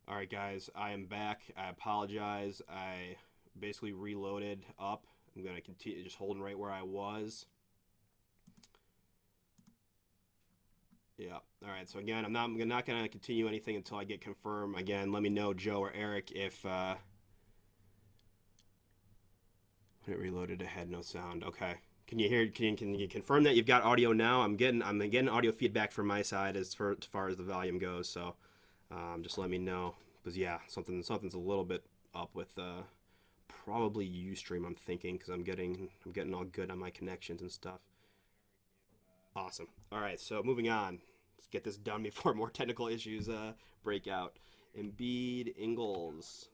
All right, guys, I am back. I apologize. I basically reloaded up. I'm going to continue just holding right where I was. Yeah. All right. So again, I'm not going to continue anything until I get confirmed. Again, let me know, Joe or Eric, if when it reloaded, it had no sound. Okay. Can you hear? Can you confirm that you've got audio now? I'm getting audio feedback from my side as far as the volume goes. So just let me know because yeah, something's a little bit up with probably Ustream. I'm thinking because I'm getting all good on my connections and stuff. Awesome. All right, so moving on. Let's get this done before more technical issues break out. Embiid, Ingles.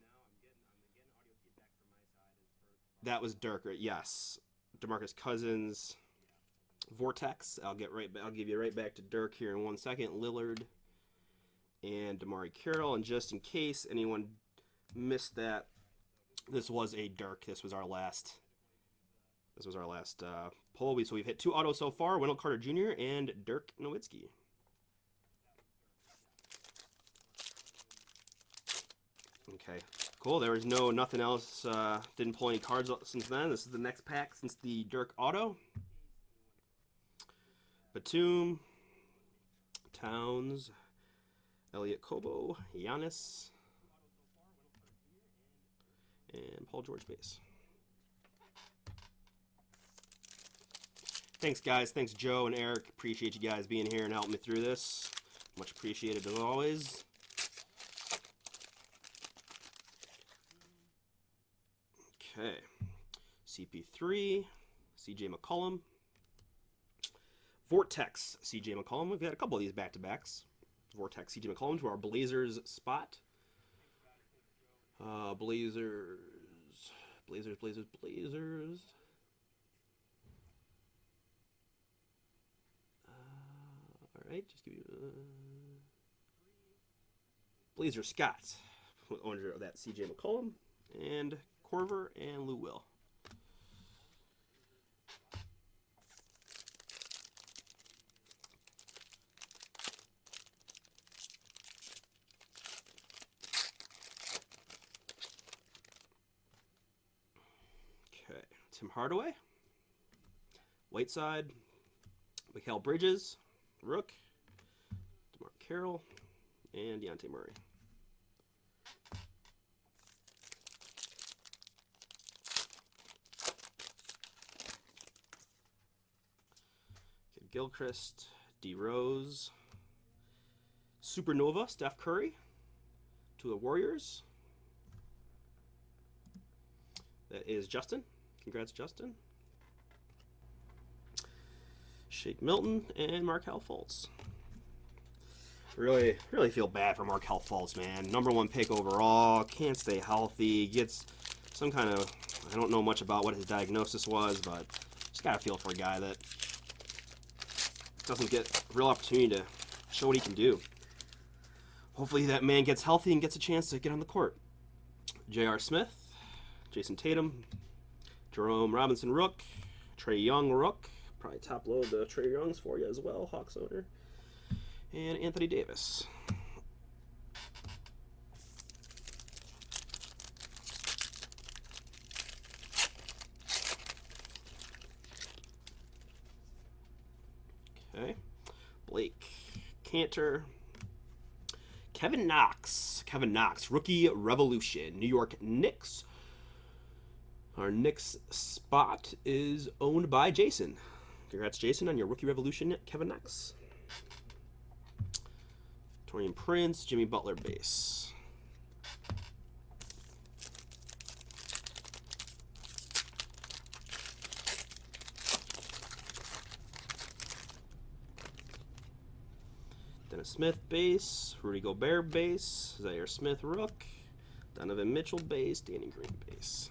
That was Dirk. Right? Yes. DeMarcus Cousins, Vortex. I'll give you right back to Dirk here in 1 second. Lillard and Damari Carroll. And just in case anyone missed that, this was a Dirk. This was our last. This was our last poll. So we've hit 2 autos so far: Wendell Carter Jr. and Dirk Nowitzki. Okay, cool. There was nothing else. Didn't pull any cards since then. This is the next pack since the Dirk auto. Batum, Towns, Elliot Kobo, Giannis, and Paul George base. Thanks, guys. Thanks, Joe and Eric. Appreciate you guys being here and helping me through this. Much appreciated as always. Okay. CP3, CJ McCollum. Vortex, CJ McCollum. We've had a couple of these back-to-backs. Vortex, CJ McCollum to our Blazers spot. Blazers. All right, just give you Blazer Scott, owner of that CJ McCollum, and Corver and Lou Will. Okay, Tim Hardaway, Whiteside, Mikal Bridges, Rook, DeMar Carroll, and Deontay Murray. Gilchrist, D Rose, Supernova, Steph Curry to the Warriors. That is Justin. Congrats, Justin. Shake Milton and Markelle Fultz. Really feel bad for Markelle Fultz, man. #1 pick overall, can't stay healthy, gets some kind of, I don't know much about what his diagnosis was, but just gotta feel for a guy that doesn't get a real opportunity to show what he can do. Hopefully that man gets healthy and gets a chance to get on the court. J.R. Smith, Jason Tatum, Jerome Robinson Rook, Trae Young Rook, probably top load the Trae Youngs for you as well, Hawks owner, and Anthony Davis. Okay, Blake Cantor, Kevin Knox, rookie revolution, New York Knicks. Our Knicks spot is owned by Jason. Congrats, Jason, on your rookie revolution, Kevin Knox. Torian Prince, Jimmy Butler base. Dennis Smith base, Rudy Gobert base, Zaire Smith Rook, Donovan Mitchell base, Danny Green base.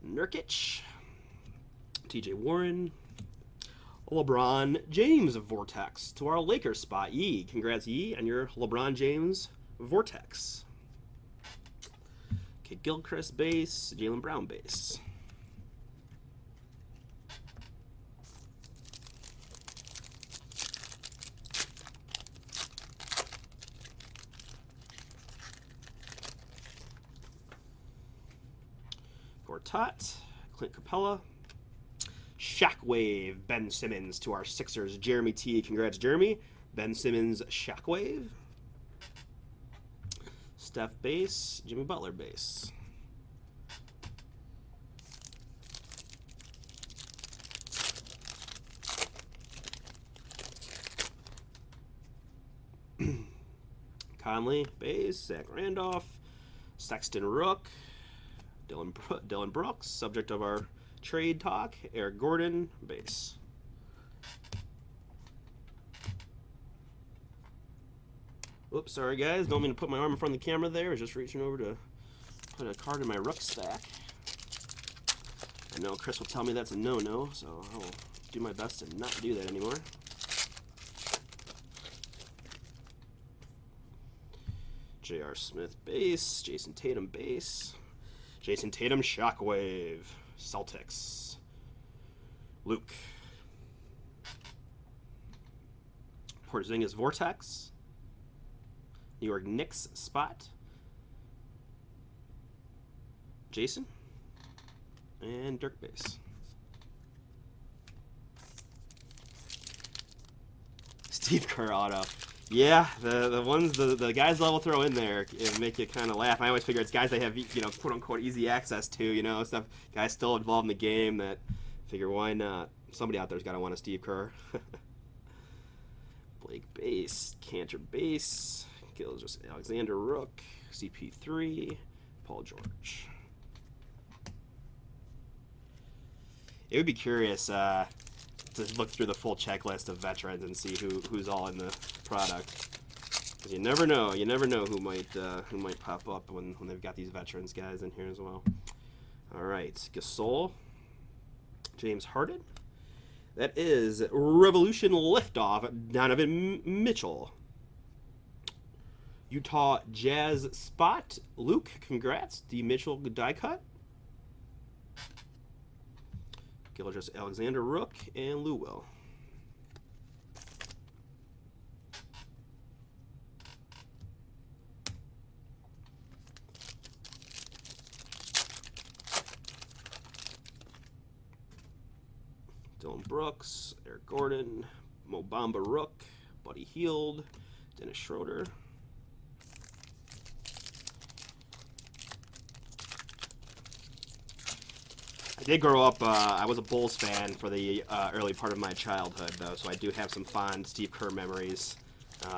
Nurkic, TJ Warren, LeBron James Vortex to our Lakers spot. Yee, congrats Yee on your LeBron James Vortex. Okay, Gilchrist base, Jaylen Brown base. Gortat, Clint Capella, Shockwave, Ben Simmons to our Sixers, Jeremy T. Congrats, Jeremy. Ben Simmons, Shockwave. Steph base, Jimmy Butler base. Conley base, Zach Randolph, Sexton Rook, Dylan Brooks, subject of our trade talk, Eric Gordon base. Oops, sorry guys, don't mean to put my arm in front of the camera there. I was just reaching over to put a card in my Rook stack. I know Chris will tell me that's a no-no, so I'll do my best to not do that anymore. J.R. Smith base, Jason Tatum base, Jason Tatum Shockwave, Celtics, Luke, Porzingis Vortex, New York Knicks spot, Jason, and Dirk base. Steve Kerr auto. Yeah, the ones the guys level throw in there make you kind of laugh. I always figure it's guys they have, you know, quote unquote easy access to, you know, stuff, guys still involved in the game that figure why not. Somebody out there's got to want a Steve Kerr. Blake base, Cantor base, Gilgeous Alexander Rook, CP3, Paul George. It would be curious to look through the full checklist of veterans and see who's all in the product. Because you never know who might pop up when they've got these veterans guys in here as well. All right, Gasol, James Harden. That is Revolution Liftoff, Donovan Mitchell. Utah Jazz spot, Luke, congrats. D. Mitchell die cut. Gilgeous Alexander Rook and Lou Will. Dylan Brooks, Eric Gordon, Mo Bamba Rook, Buddy Hield, Dennis Schroeder. I did grow up, I was a Bulls fan for the early part of my childhood, though, so I do have some fond Steve Kerr memories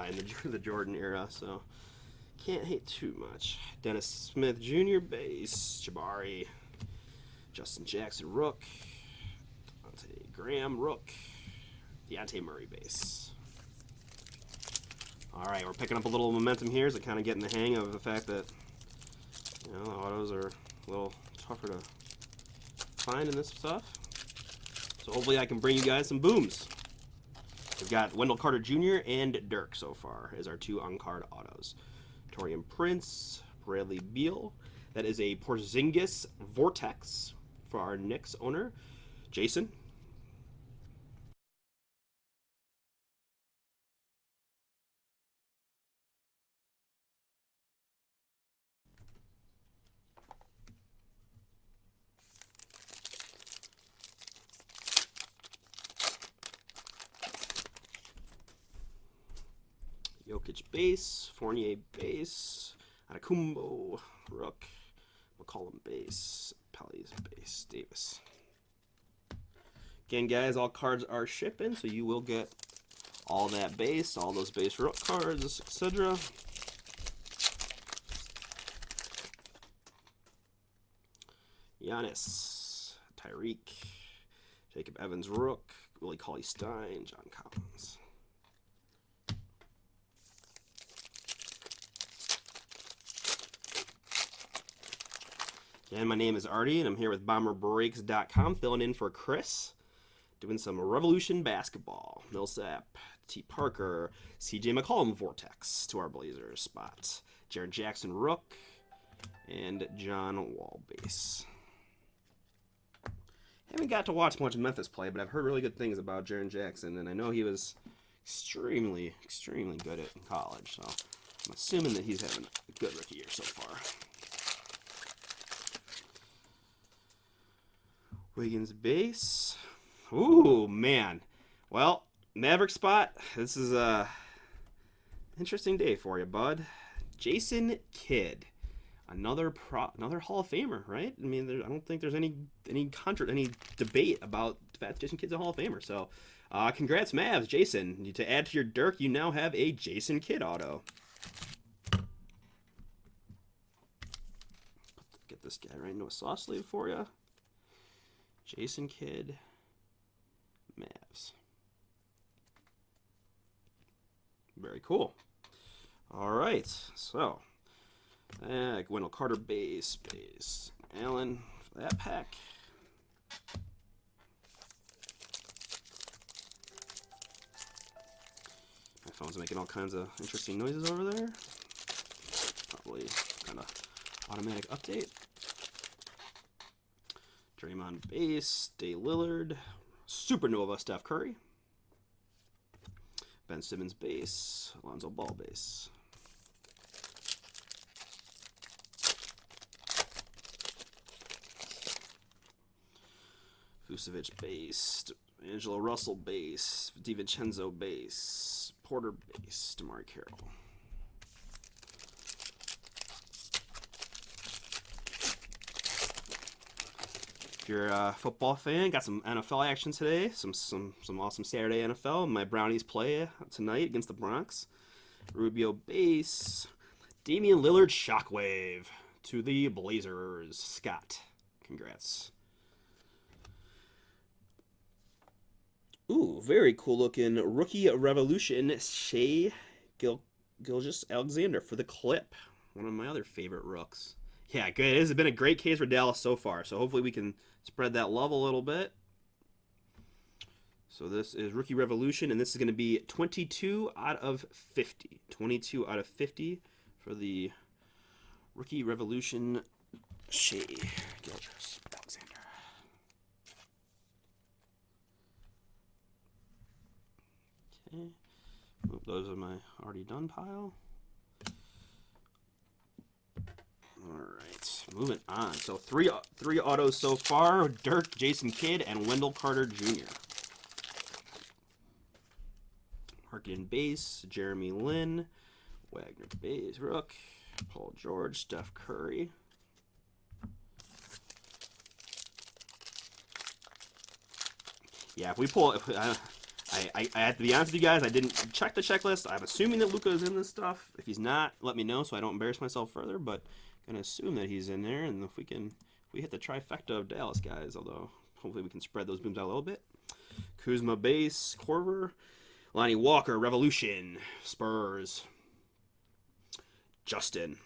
in the Jordan era, so can't hate too much. Dennis Smith Jr. base, Jabari, Justin Jackson Rook, Devontae Graham Rook, Deontay Murray base. All right, we're picking up a little momentum here, so kind of getting the hang of the fact that, you know, the autos are a little tougher to find in this stuff. So hopefully I can bring you guys some booms. We've got Wendell Carter Jr. and Dirk so far as our two on-card autos. Torian Prince, Bradley Beal. That is a Porzingis Vortex for our Knicks owner, Jason. Jokic base, Fournier base, Antetokounmpo, Rook, McCollum base, Pelly's base, Davis. Again, guys, all cards are shipping, so you will get all that base, all those base Rook cards, etc. Giannis, Tyreek, Jacob Evans Rook, Willie Cauley-Stein, John Collins. And my name is Artie, and I'm here with BomberBreaks.com, filling in for Chris, doing some Revolution basketball. Millsap, T. Parker, C.J. McCollum Vortex to our Blazers spot. Jaren Jackson Rook, and John Wall base. Haven't got to watch much Memphis play, but I've heard really good things about Jaren Jackson, and I know he was extremely, extremely good in college, so I'm assuming that he's having a good rookie year so far. Wiggins base. Ooh, man. Well, Maverick spot. This is a interesting day for you, bud. Jason Kidd, another Hall of Famer, right? I mean, I don't think there's any debate about the fact that Jason Kidd's a Hall of Famer. So, congrats, Mavs, Jason. To add to your Dirk, you now have a Jason Kidd auto. Get this guy right into a sauce sleeve for you. Jason Kidd, Mavs. Very cool. All right, so Wendell Carter base. Allen for that pack. My phone's making all kinds of interesting noises over there. Probably kind of automatic update. Draymond base, Day Lillard, Supernova Steph Curry, Ben Simmons base, Alonzo Ball base. Vucevic base, Angelo Russell base, DiVincenzo base, Porter base, DeMar Carroll. If you're a football fan, got some NFL action today. Some awesome Saturday NFL. My Brownies play tonight against the Bronx. Rubio base, Damian Lillard shockwave to the Blazers. Scott, congrats. Ooh, very cool looking rookie revolution, Shea Gilgeous-Alexander for the Clip. One of my other favorite rooks. Yeah, good. It has been a great case for Dallas so far, so hopefully we can spread that love a little bit. So this is Rookie Revolution, and this is going to be 22 out of 50. 22 out of 50 for the Rookie Revolution, Shea Gilgeous-Alexander. Okay. Oop, those are my already done pile. All right, moving on. So three autos so far: Dirk, Jason Kidd, and Wendell Carter Jr. Harkin base, Jeremy Lin, Wagner base, Rook, Paul George, Steph Curry. Yeah, if we pull, I have to be honest with you guys. I didn't check the checklist. I'm assuming that Luka is in this stuff. If he's not, let me know so I don't embarrass myself further. But I'm gonna assume that he's in there, and if we hit the trifecta of Dallas guys, although hopefully we can spread those booms out a little bit. Kuzma base, Korver, Lonnie Walker, Revolution, Spurs. Justin,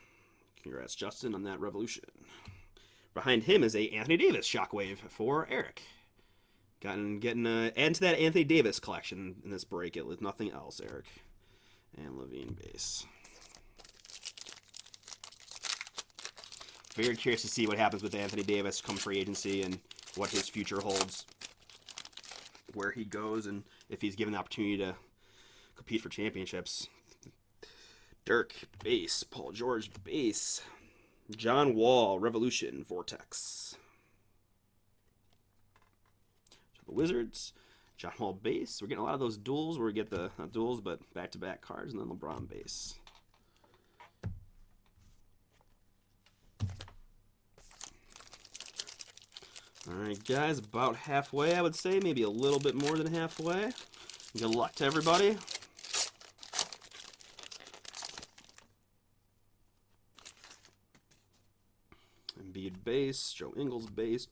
congrats, Justin, on that Revolution. Behind him is a Anthony Davis shockwave for Eric. Adding to that Anthony Davis collection in this break. It was nothing else, Eric. And Levine base. Very curious to see what happens with Anthony Davis come free agency and what his future holds. Where he goes and if he's given the opportunity to compete for championships. Dirk base. Paul George base. John Wall, Revolution, Vortex. The Wizards, John Wall base. We're getting a lot of those duels where we get the, not duels, but back-to-back cards, and then LeBron base. All right, guys, about halfway, I would say. Maybe a little bit more than halfway. Good luck to everybody. Embiid base, Joe Ingles base.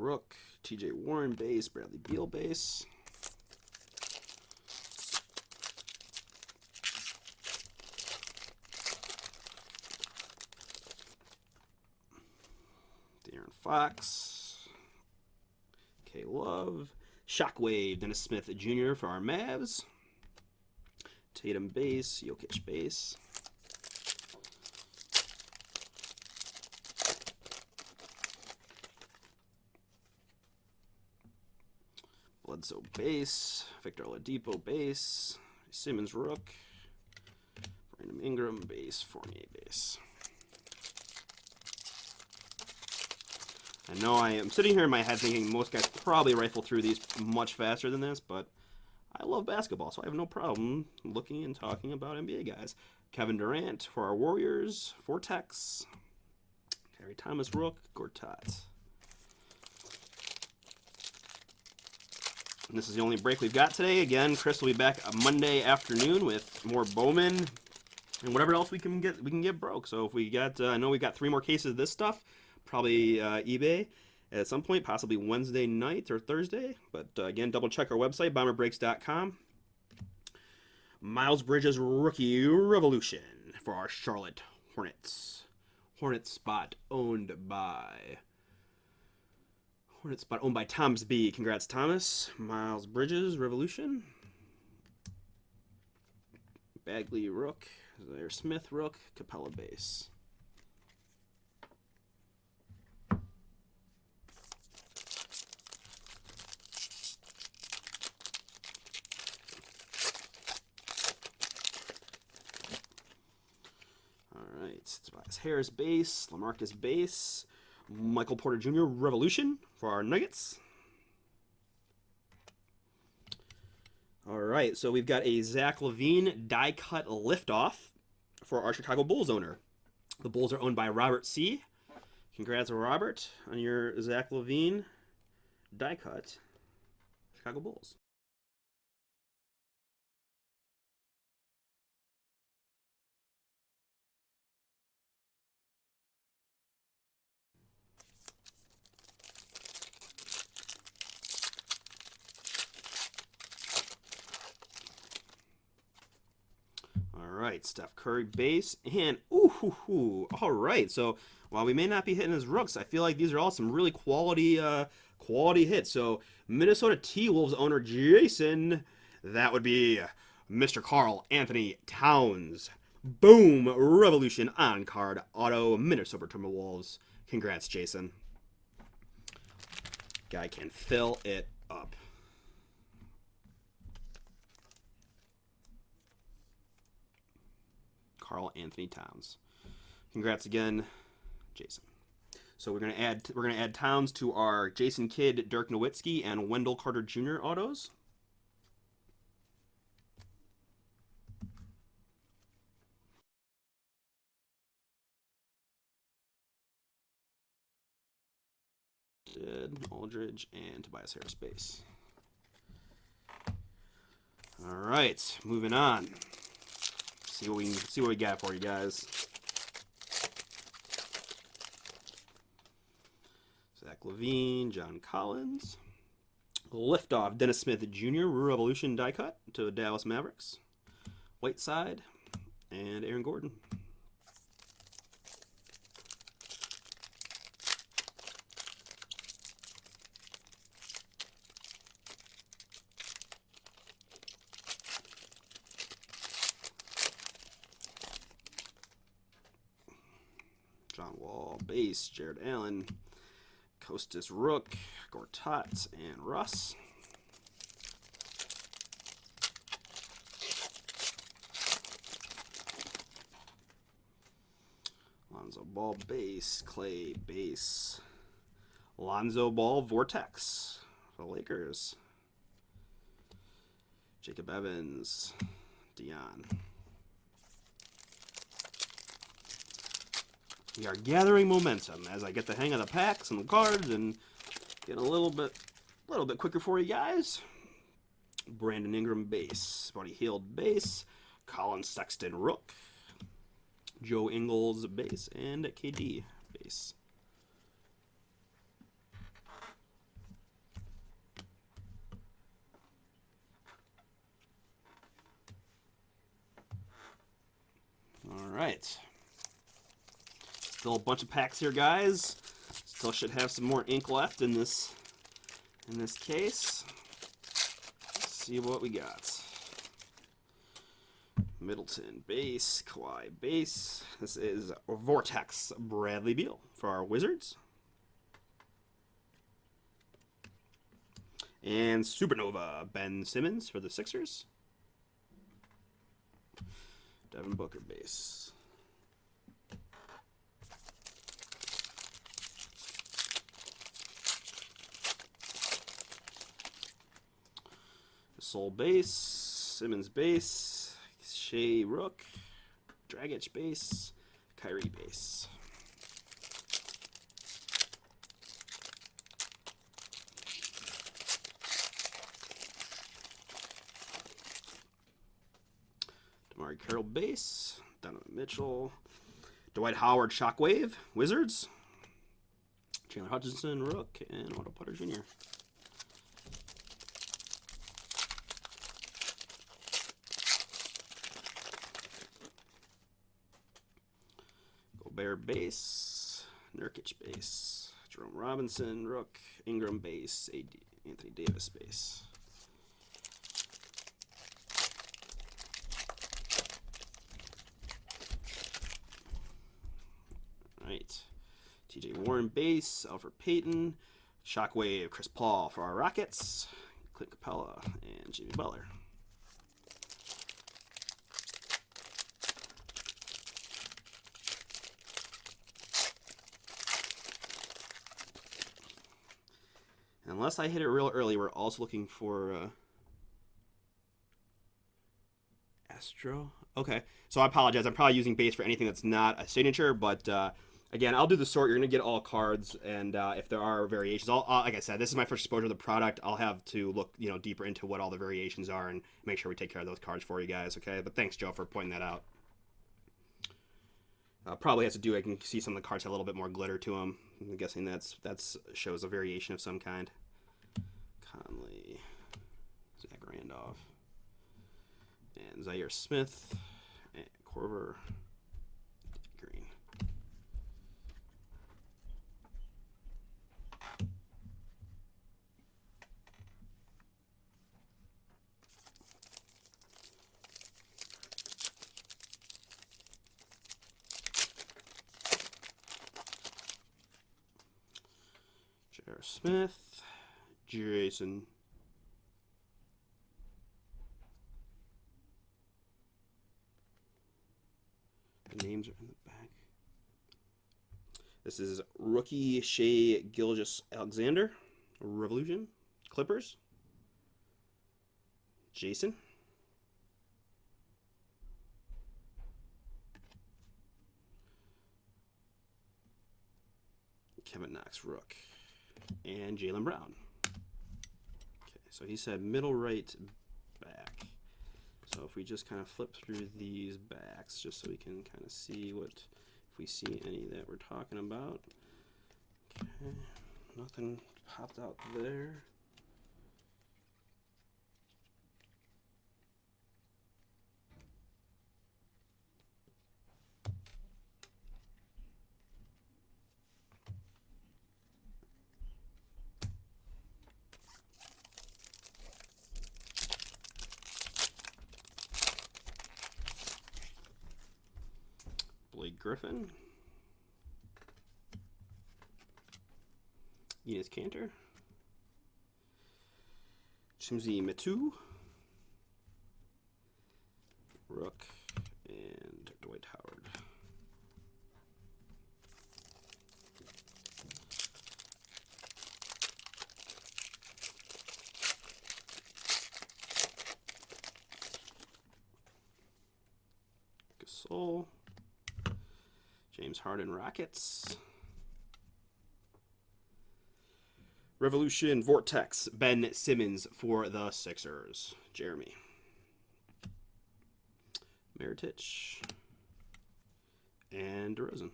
Rook, TJ Warren base, Bradley Beal base. De'Aaron Fox. K Love. Shockwave, Dennis Smith Jr. for our Mavs. Tatum base, Jokic base. Bledsoe base, Victor Oladipo base, Simmons Rook, Brandon Ingram base, Fournier base. I know I am sitting here in my head thinking most guys probably rifle through these much faster than this, but I love basketball, so I have no problem looking and talking about NBA guys. Kevin Durant for our Warriors, Vortex, Harry Thomas Rook, Gortat. And this is the only break we've got today. Again, Chris will be back Monday afternoon with more Bowman and whatever else we can get broke. So if we got, I know we got 3 more cases of this stuff, probably eBay at some point, possibly Wednesday night or Thursday. But again, double check our website, bomberbreaks.com. Miles Bridges Rookie Revolution for our Charlotte Hornets. Hornet spot owned by Thomas B. Congrats, Thomas. Miles Bridges Revolution. Bagley Rook. Zaire Smith Rook. Capella base. All right, Tobias Harris base. LaMarcus base. Michael Porter Jr. Revolution for our Nuggets. All right, so we've got a Zach LaVine die cut liftoff for our Chicago Bulls owner. The Bulls are owned by Robert C. Congrats, Robert, on your Zach LaVine die cut Chicago Bulls. All right, Steph Curry base, and all right. So while we may not be hitting his rooks, I feel like these are all some really quality hits. So Minnesota T-Wolves owner Jason, that would be Mr. Karl Anthony Towns. Boom, Revolution on card auto Minnesota Timberwolves. Congrats, Jason. Guy can fill it up. Karl Anthony Towns. Congrats again, Jason. So we're gonna add Towns to our Jason Kidd, Dirk Nowitzki, and Wendell Carter Jr. autos. Aldridge and Tobias Harris base. All right, moving on. See what we got for you guys. Zach LaVine, John Collins. Liftoff, Dennis Smith Jr. Revolution die cut to the Dallas Mavericks. Whiteside and Aaron Gordon. John Wall, base, Jared Allen, Kostas Rook, Gortat, and Russ. Lonzo Ball, base, Clay, base. Lonzo Ball, Vortex for the Lakers. Jacob Evans, Dion. We are gathering momentum as I get the hang of the packs and the cards and get a little bit quicker for you guys. Brandon Ingram base, Buddy Hield base, Colin Sexton Rook, Joe Ingles base, and KD base. All right. Still a bunch of packs here, guys. Still should have some more ink left in this case. Let's see what we got. Middleton base, Kawhi base. This is Vortex Bradley Beal for our Wizards. And Supernova Ben Simmons for the Sixers. Devin Booker base. Gasol base, Simmons base, Shea Rook, Dragic base, Kyrie base. DeMar Carroll base, Donovan Mitchell, Dwight Howard Shockwave, Wizards, Chandler Hutchinson, Rook, and Otto Potter Jr. Gobert base, Nurkic base, Jerome Robinson, Rook, Ingram base, Anthony Davis base. Right. TJ Warren base, Alfred Payton, Shockwave, Chris Paul for our Rockets, Clint Capella, and Jimmy Butler. Unless I hit it real early, we're also looking for Astro. Okay, so I apologize. I'm probably using base for anything that's not a signature, but again, I'll do the sort. You're going to get all cards, and if there are variations, like I said, this is my first exposure to the product. I'll have to look, deeper into what all the variations are and make sure we take care of those cards for you guys, okay? But thanks, Joe, for pointing that out. Probably has to do, I can see some of the cards have a little bit more glitter to them. I'm guessing that's shows a variation of some kind. Conley, Zach Randolph, and Zaire Smith, and Corver, Green. J.R. Smith, Jason. The names are in the back. This is rookie Shea Gilgeous-Alexander, Revolution, Clippers, Jason. Kevin Knox, Rook, and Jaylen Brown. Okay, so he said middle right back. So if we just kind of flip through these backs, just so we can kind of see what, if we see any that we're talking about. Okay, nothing popped out there. Blake Griffin, Enes Kanter, Chimzi Metu, Rook, and Dwight Howard. Gasol, James Harden Rockets, Revolution Vortex, Ben Simmons for the Sixers, Jeremy. Mirotic, and DeRozan.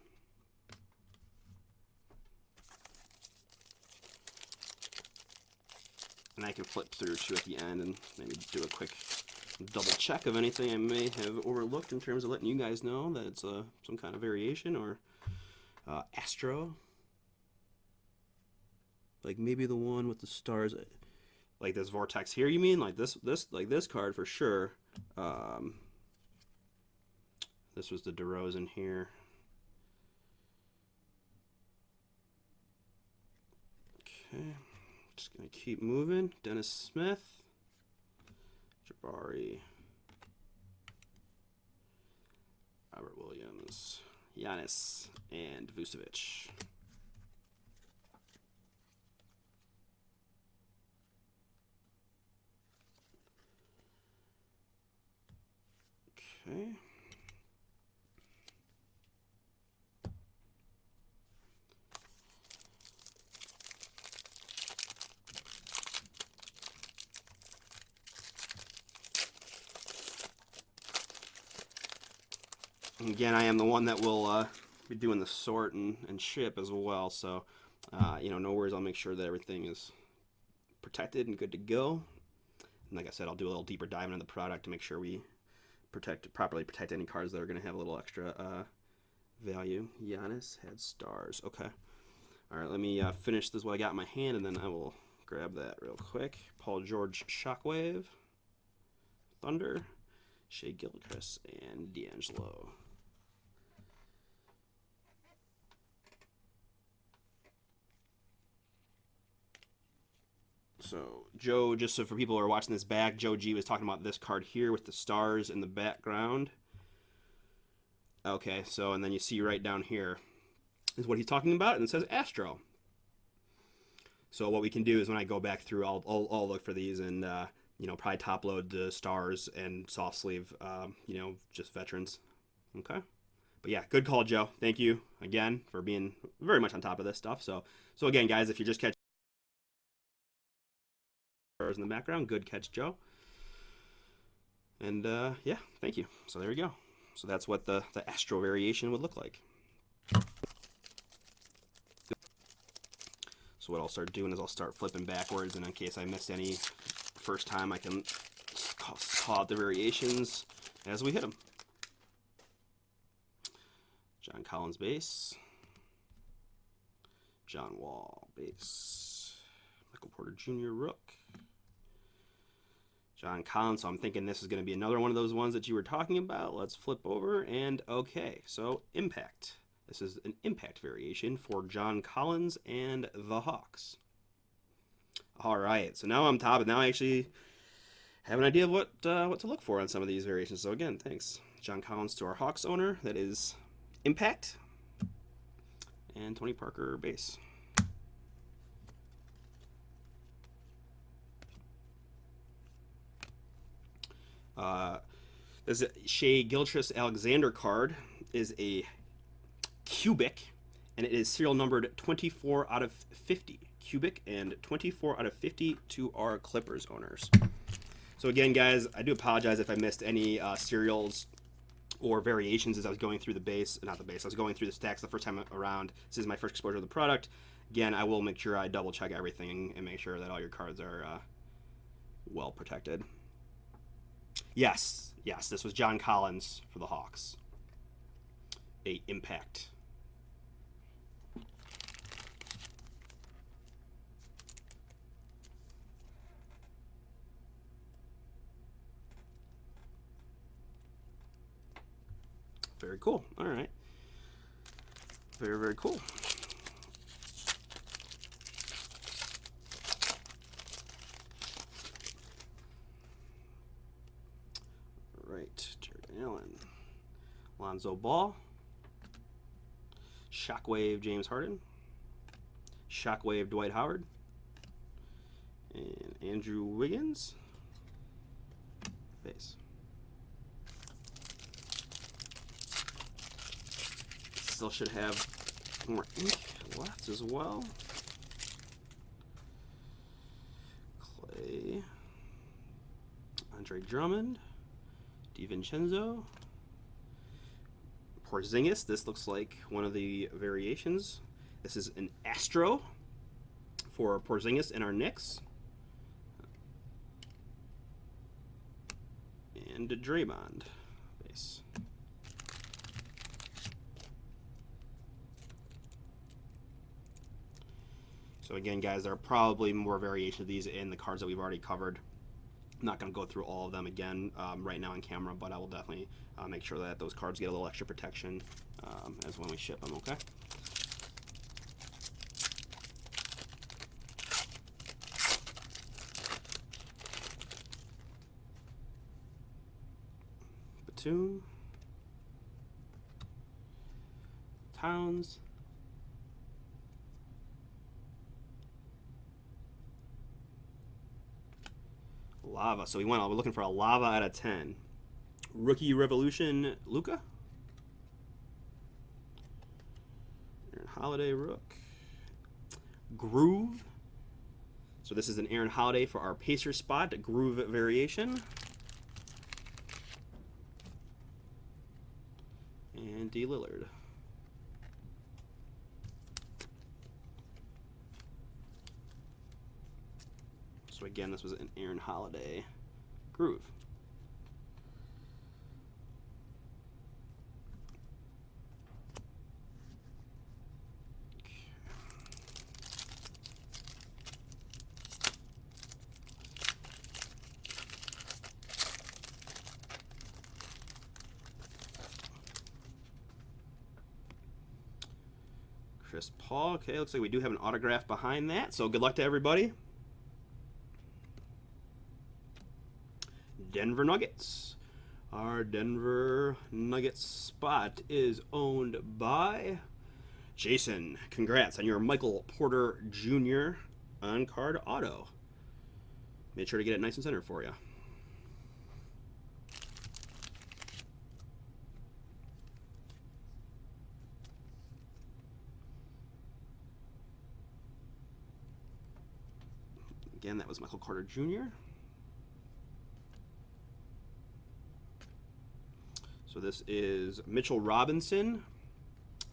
And I can flip through two at the end and maybe do a quick double check of anything I may have overlooked in terms of letting you guys know that it's some kind of variation or Astro. Like maybe the one with the stars, like this Vortex here. You mean like this card for sure. This was the DeRozan here. Okay, just gonna keep moving. Dennis Smith, Jabari, Robert Williams, Giannis, and Vucevic. Okay. And again, I am the one that will be doing the sort and ship as well. So, you know, no worries. I'll make sure that everything is protected and good to go. And like I said, I'll do a little deeper dive into the product to make sure we properly protect any cards that are going to have a little extra value. Giannis had stars. Okay. All right, let me finish this what I got in my hand, and then I will grab that real quick. Paul George Shockwave, Thunder, Shea Gilchrist, and D'Angelo. So Joe, just so for people who are watching this back, Joe G was talking about this card here with the stars in the background. Okay, so and then you see right down here is what he's talking about, and it says Astro. So what we can do is when I go back through, I'll look for these and you know, probably top load the stars and soft sleeve, you know, just veterans. Okay. But yeah, good call, Joe. Thank you again for being very much on top of this stuff. So again, guys, if you're just catching in the background, good catch, Joe. And yeah, thank you. So there we go. So that's what the Astro variation would look like. So what I'll start doing is I'll start flipping backwards, and in case I missed any first time, I can call out the variations as we hit them. John Collins base. John Wall base. Michael Porter Jr. rook. John Collins, so I'm thinking this is going to be another one of those ones that you were talking about. Let's flip over, and okay, so impact. This is an impact variation for John Collins and the Hawks. All right, so now I'm top, and now I actually have an idea of what to look for on some of these variations. So again, thanks, John Collins, to our Hawks owner. That is impact, and Tony Parker base. This Shea Gilchrist Alexander card is a cubic, and it is serial numbered 24 out of 50. Cubic and 24 out of 50 to our Clippers owners. So again, guys, I do apologize if I missed any serials or variations as I was going through the base. Not the base, I was going through the stacks the first time around. This is my first exposure to the product. Again, I will make sure I double check everything and make sure that all your cards are well protected. Yes, this was John Collins for the Hawks. A impact. Very cool. All right. Very, very cool. All right. Jared Allen. Lonzo Ball. Shockwave James Harden. Shockwave Dwight Howard. And Andrew Wiggins. Base. Still should have more ink left as well. Clay. Andre Drummond. DiVincenzo. Porzingis. This looks like one of the variations. This is an Astro for Porzingis in our Knicks. And a Draymond base. So again, guys, there are probably more variations of these in the cards that we've already covered. I'm not going to go through all of them again right now on camera, but I will definitely make sure that those cards get a little extra protection as when we ship them, okay? Batum. Towns. Lava. So we're looking for a lava out of 10. Rookie Revolution, Luka. Aaron Holiday, Rook. Groove. So this is an Aaron Holiday for our Pacers spot, Groove variation. And D. Lillard. So again, this was an Aaron Holiday Groove. Chris Paul. Okay, looks like we do have an autograph behind that. So good luck to everybody. Denver Nuggets. Our Denver Nuggets spot is owned by Jason. Congrats on your Michael Porter Jr. on-card auto. Made sure to get it nice and centered for you. Again, that was Michael Carter Jr. So this is Mitchell Robinson.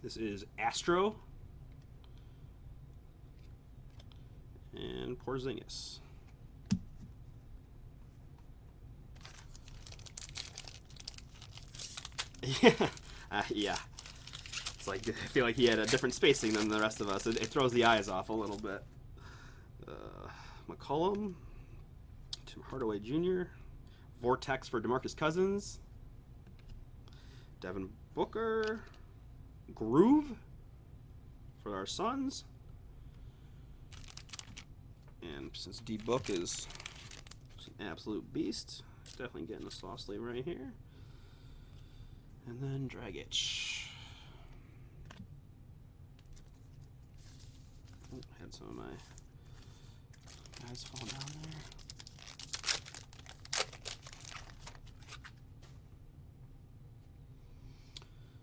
This is Astro. And Porzingis. Yeah. It's like, I feel like he had a different spacing than the rest of us. It throws the eyes off a little bit. McCollum. Tim Hardaway Jr. Vortex for DeMarcus Cousins. Devin Booker. Groove for our Suns. And since D-Book is an absolute beast, definitely getting a soft sleeve right here. And then Dragic. Oh, had some of my guys fall down there.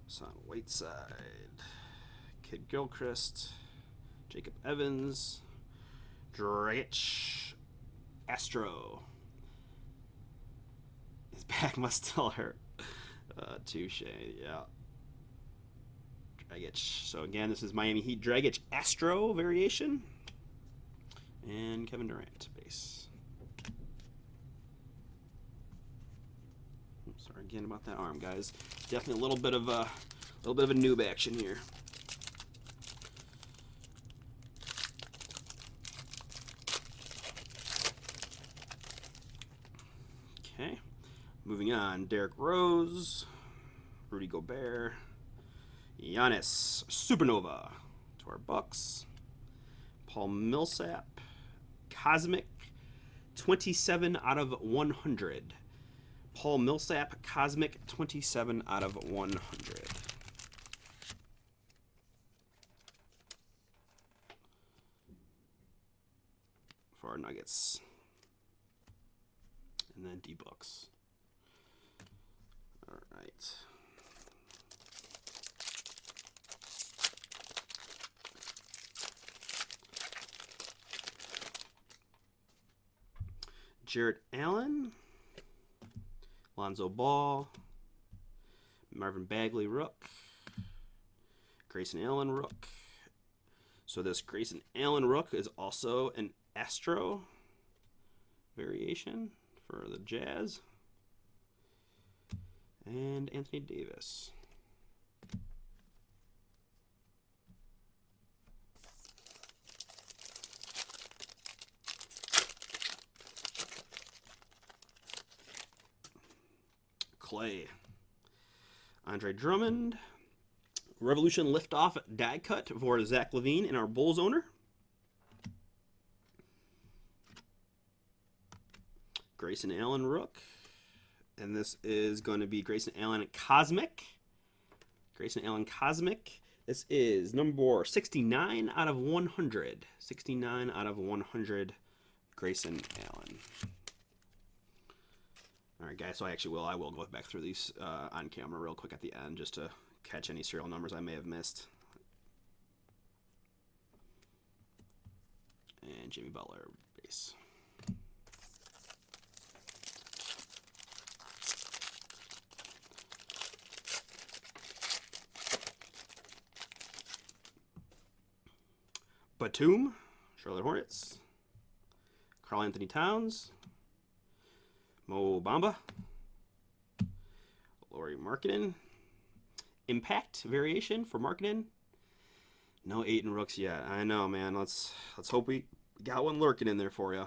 Son Whiteside. Kid Gilchrist. Jacob Evans. Dragic. Astro. His back must still hurt. Touche, yeah. Dragic. So again, this is Miami Heat Dragic Astro variation. And Kevin Durant base. Sorry again about that arm, guys. Definitely a little bit of a noob action here. Okay, moving on. Derrick Rose, Rudy Gobert, Giannis Supernova to our Bucks. Paul Millsap, Cosmic, 27 out of 100. Paul Millsap, Cosmic, 27 out of 100. For our Nuggets. And then D-Books. All right. Jarrett Allen. Lonzo Ball. Marvin Bagley Rook. Grayson Allen Rook. So this Grayson Allen Rook is also an Astro variation for the Jazz. And Anthony Davis. Clay. Andre Drummond. Revolution Liftoff die cut for Zach LaVine in our Bulls owner. Grayson Allen Rook. And this is going to be Grayson Allen Cosmic. Grayson Allen Cosmic. This is number 69 out of 100. 69 out of 100 Grayson Allen. All right, guys. So I will go back through these on camera real quick at the end just to catch any serial numbers I may have missed. And Jimmy Butler base. Batum, Charlotte Hornets. Karl Anthony Towns. Mo Bamba. Lauri Markkanen. Impact variation for Markkanen. No Ayton Rooks yet. I know, man. Let's hope we got one lurking in there for you.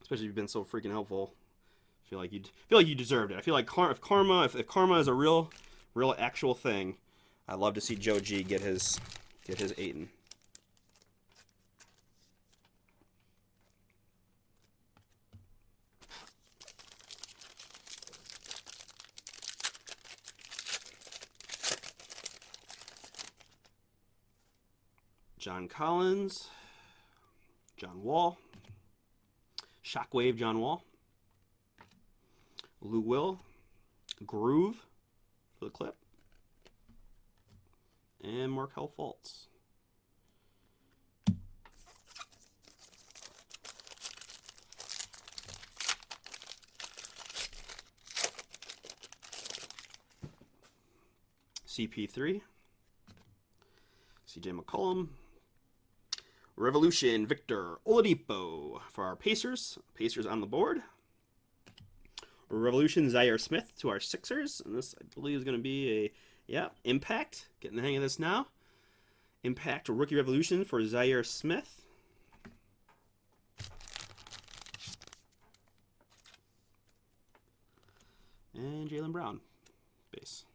Especially if you've been so freaking helpful. I feel like you deserved it. I feel like if karma is a real actual thing, I'd love to see Joe G get his Ayton. John Collins, John Wall, Shockwave John Wall, Lou Will, Groove for the clip, and Markelle Fultz. CP3, CJ McCollum, Revolution Victor Oladipo for our Pacers. Pacers on the board. Revolution Zaire Smith to our Sixers. And this, I believe, is going to be a, Impact. Getting the hang of this now. Impact Rookie Revolution for Zaire Smith. And Jaylen Brown. Base.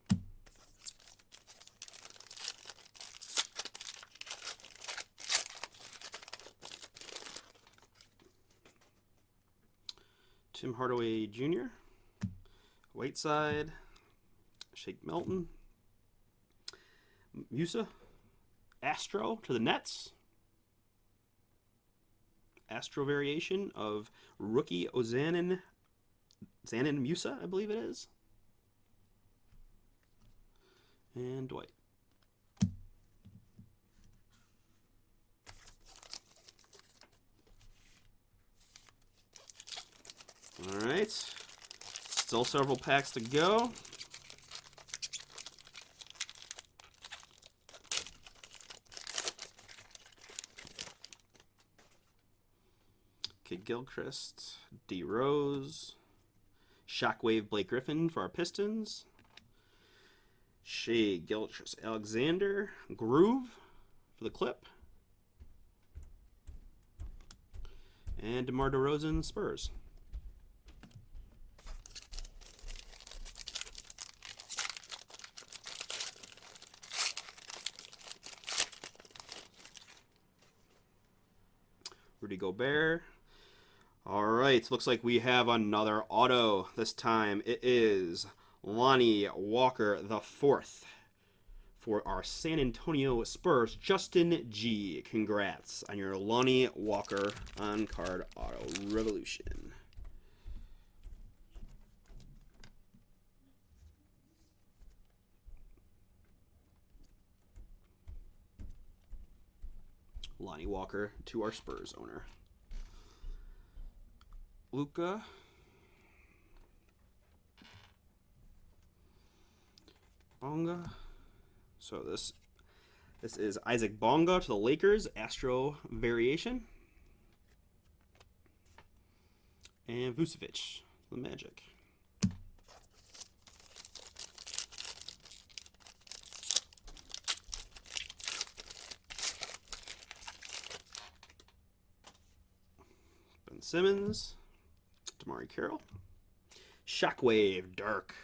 Tim Hardaway Jr., Whiteside, Shake Milton, Musa, Astro to the Nets, Astro variation of rookie Zanin Musa, I believe it is, and Dwight. All right, still several packs to go. Kid Gilchrist, D. Rose, Shockwave Blake Griffin for our Pistons, Shea Gilchrist Alexander, Groove for the Clip, and DeMar DeRozan Spurs. Rudy Gobert. All right, looks like we have another auto. This time it is Lonnie Walker the fourth for our San Antonio Spurs. Justin G. Congrats on your Lonnie Walker on-card auto revolution. Lonnie Walker to our Spurs owner. Luka. Bonga. So this is Isaac Bonga to the Lakers, Astro variation. And Vucevic, the Magic. Ben Simmons, Damari Carroll, Shockwave Dirk,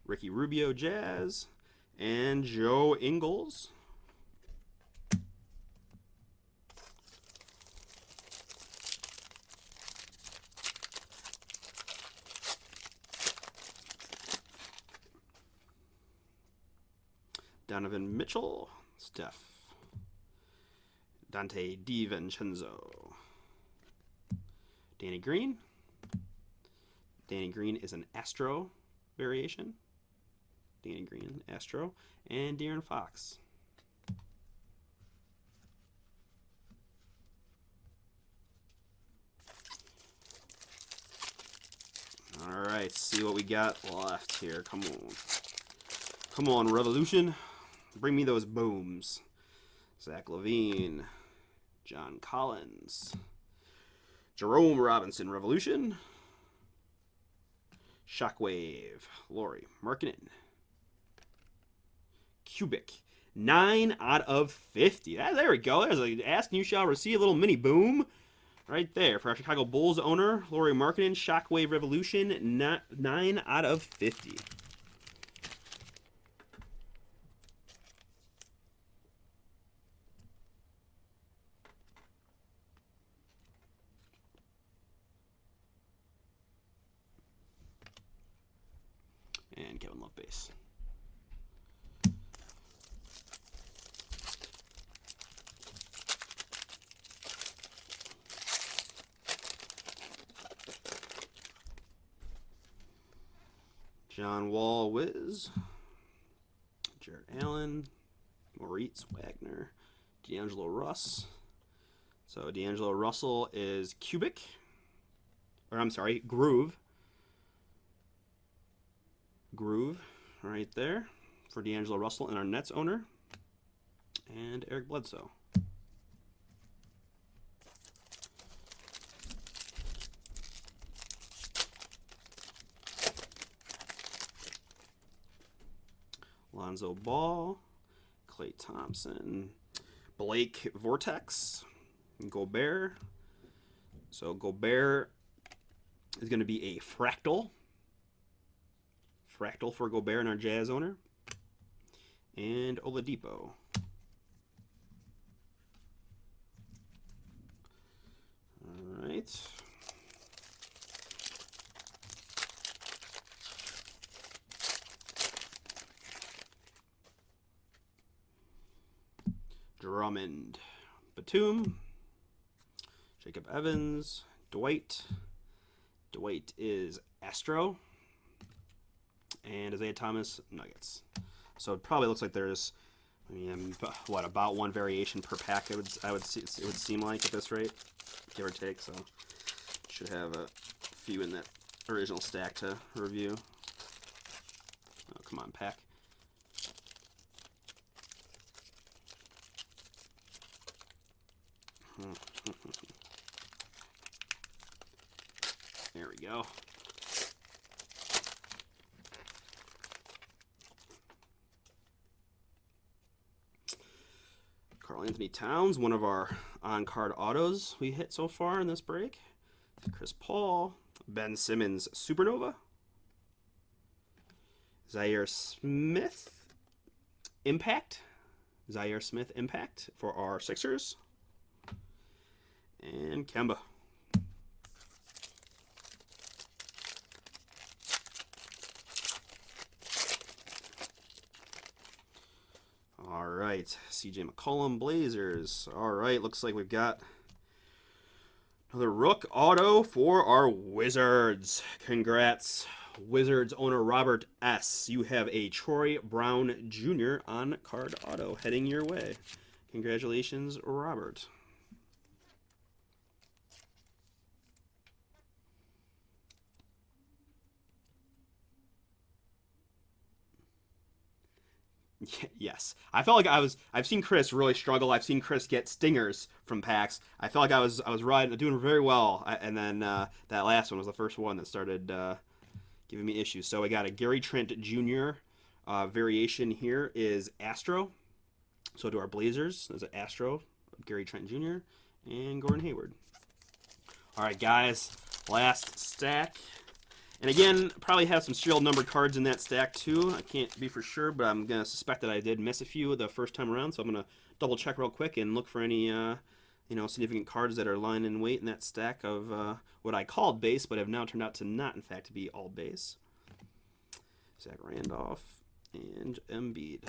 Ricky Rubio Jazz, and Joe Ingles. Donovan Mitchell, Steph, Dante DiVincenzo, Danny Green, Danny Green is an Astro variation. Danny Green, Astro. And De'Aaron Fox. All right, see what we got left here. Come on. Come on, Revolution. Bring me those booms. Zach LaVine. John Collins. Jerome Robinson, Revolution. Shockwave. Lauri Markkanen. Cubic. 9 out of 50. There we go. There's a ask and you shall receive, a little mini boom. Right there for our Chicago Bulls owner, Lauri Markkanen, Shockwave Revolution, 9 out of 50. And Kevin Love base. John Wall Wiz, Jared Allen, Moritz Wagner, D'Angelo Russ. So D'Angelo Russell is Cubic, or I'm sorry, Groove. Groove right there for D'Angelo Russell and our Nets owner. And Eric Bledsoe. Lonzo Ball, Klay Thompson, Blake Vortex, Gobert. So Gobert is going to be a fractal. Fractal for Gobert and our Jazz owner. And Oladipo. All right. Drummond, Batum, Jacob Evans, Dwight. Dwight is Astro, and Isaiah Thomas, Nuggets. So it probably looks like there's, I mean, what, about one variation per pack? It would seem like at this rate, give or take. So should have a few in that original stack to review. Oh, come on, pack. There we go. Karl-Anthony Towns, one of our on-card autos we hit so far in this break. Chris Paul, Ben Simmons, Supernova. Zaire Smith, Impact. Zaire Smith, Impact for our Sixers. And Kemba. All right, CJ McCollum, Blazers. All right, looks like we've got another Rook auto for our Wizards. Congrats, Wizards owner Robert S. You have a Troy Brown Jr. on card auto heading your way. Congratulations, Robert. Yes, I felt like I've seen Chris really struggle. I've seen Chris get stingers from packs. I felt like I was doing very well, and then that last one was the first one that started giving me issues. So I got a Gary Trent Jr. Variation here is Astro. So to our Blazers, there's an Astro, Gary Trent Jr. and Gordon Hayward. All right, guys, last stack. And again, probably have some serial numbered cards in that stack too. I can't be for sure, but I'm going to suspect that I did miss a few the first time around. So I'm going to double check real quick and look for any significant cards that are lying in wait in that stack of what I called base, but have now turned out to not, in fact, to be all base. Zach Randolph and Embiid.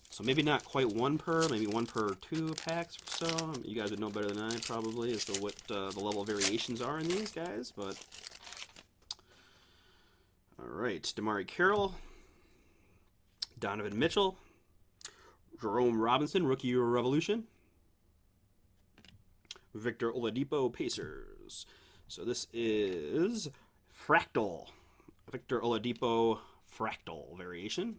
So maybe not quite one per, maybe one per 2 packs or so. You guys would know better than I probably as to what the level of variations are in these guys, but All right, Damari Carroll, Donovan Mitchell, Jerome Robinson, Rookie Revolution, Victor Oladipo, Pacers. So this is Fractal. Victor Oladipo, Fractal variation.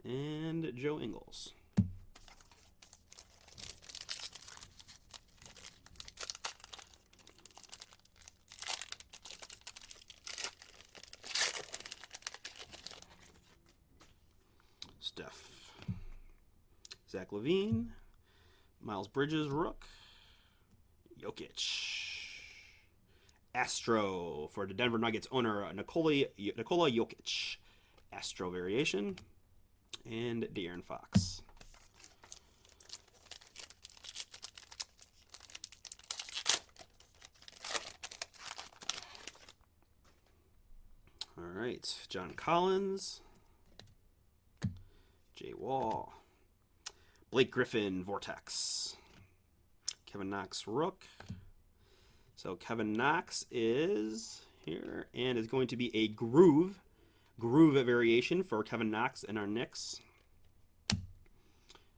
And Joe Ingles. Steph. Zach LaVine. Miles Bridges, Rook. Jokic. Astro for the Denver Nuggets owner, Nikola Jokic. Astro variation. And De'Aaron Fox. All right, John Collins. Jay Wall. Blake Griffin, Vortex. Kevin Knox, Rook. So Kevin Knox is here and is going to be a groove variation for Kevin Knox and our Knicks.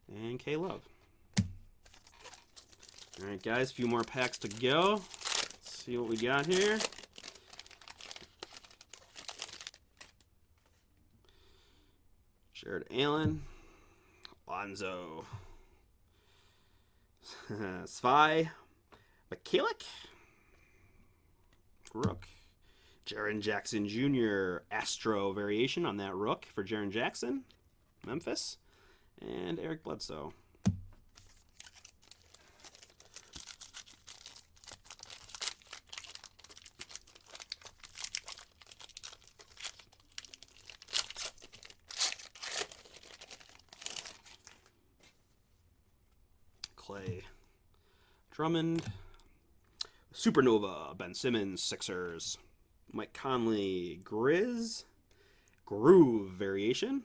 And K-Love. All right, guys, a few more packs to go. Let's see what we got here. Jared Allen. Lonzo. Svi. Mikalik. Rook. Jaren Jackson Jr. Astro variation on that Rook for Jaren Jackson. Memphis. And Eric Bledsoe. Clay. Drummond. Supernova. Ben Simmons. Sixers. Mike Conley. Grizz. Groove variation.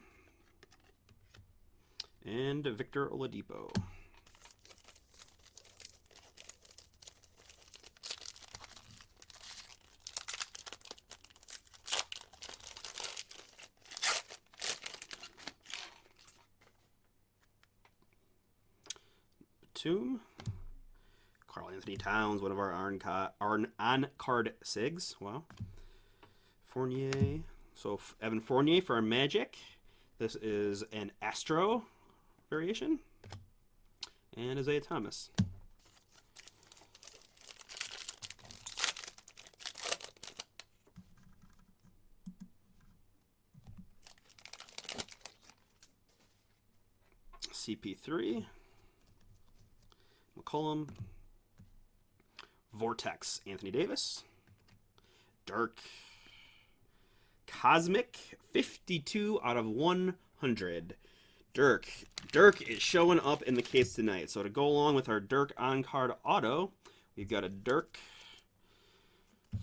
And Victor Oladipo. Batum. Karl Anthony Towns, one of our on-card SIGs. Wow. Fournier. So Evan Fournier for our Magic. This is an Astro variation. And Isaiah Thomas. CP3. McCollum. Vortex, Anthony Davis. Dirk. Cosmic, 52 out of 100. Dirk is showing up in the case tonight. So to go along with our Dirk on-card auto, we've got a Dirk